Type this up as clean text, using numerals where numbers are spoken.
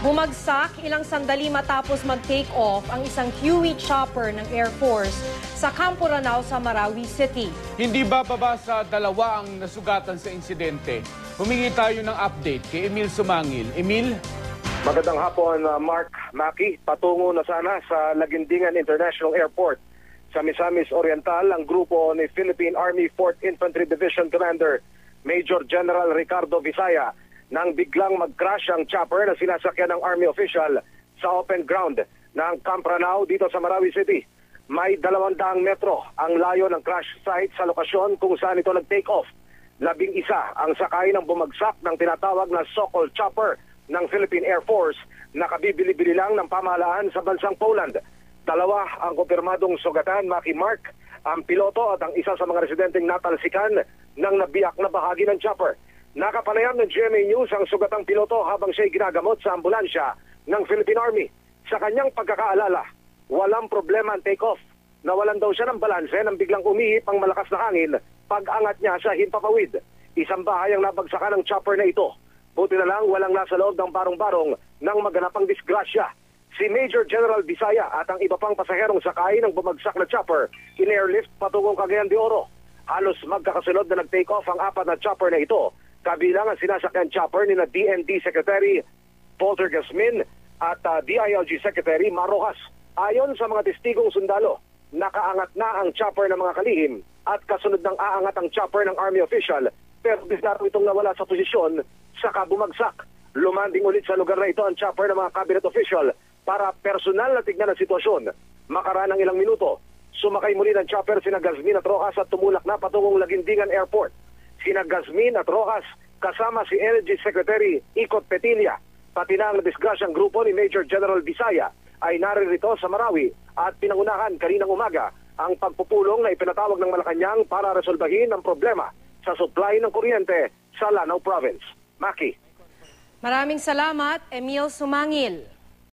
Bumagsak ilang sandali matapos mag-take off ang isang Huey chopper ng Air Force sa Campo Ranao sa Marawi City. Hindi bababa sa 2 ang nasugatan sa insidente. Humingi tayo ng update kay Emil Sumangil. Emil? Magandang hapon, Mark, Maki. Patungo na sana sa Laguindingan International Airport. Sa Misamis Oriental, ang grupo ni Philippine Army 4th Infantry Division Commander Major General Ricardo Visaya nang biglang mag-crash ang chopper na sinasakyan ng Army official sa open ground ng Camp Ranao dito sa Marawi City. May 200 metro ang layo ng crash site sa lokasyon kung saan ito nag-take off. 11 ang sakay ng bumagsak ng tinatawag na Sokol chopper ng Philippine Air Force na kabibili-bili lang ng pamahalaan sa bansang Poland. 2 ang kumpirmadong sugatan, Maki Mark, ang piloto at ang isa sa mga residenteng natalsikan ng nabiyak na bahagi ng chopper. Nakapanayam ng GMA News ang sugatang piloto habang siya'y ginagamot sa ambulansya ng Philippine Army. Sa kanyang pagkakaalala, walang problema ang take-off. Nawalan daw siya ng balanse nang biglang umihip ang malakas na hangin pag-angat niya sa himpapawid. Isang bahay ang nabagsakan ng chopper na ito. Buti na lang walang nasa loob ng barong-barong nang maganap ang disgrasya. Si Major General Visaya at ang iba pang pasaherong sakay ng bumagsak na chopper in-airlift patungong Cagayan de Oro. Halos magkakasunod na nag-take off ang 4 na chopper na ito, kabilang ang sinasakyan chopper ni na DND Secretary Walter Gasmin at DILG Secretary Marojas. Ayon sa mga testigong sundalo, nakaangat na ang chopper ng mga kalihim at kasunod ng aangat ang chopper ng Army official, pero bigla itong nawala sa posisyon saka bumagsak. Lumanding ulit sa lugar na ito ang chopper ng mga cabinet official para personal na tignan ang sitwasyon. Makaraan ng ilang minuto, sumakay muli ng chopper sina Gasmin at Rojas at tumulak na patungong Laguindingan Airport. Sina Gasmin at Rojas kasama si Energy Secretary Ikot Petilia, pati na ang disgrasyang grupo ni Major General Visaya ay naririto sa Marawi at pinangunahan kaninang umaga ang pagpupulong na ipinatawag ng Malacanang para resolbahin ang problema sa supply ng kuryente sa Lanao Province. Maki. Maraming salamat, Emil Sumangil.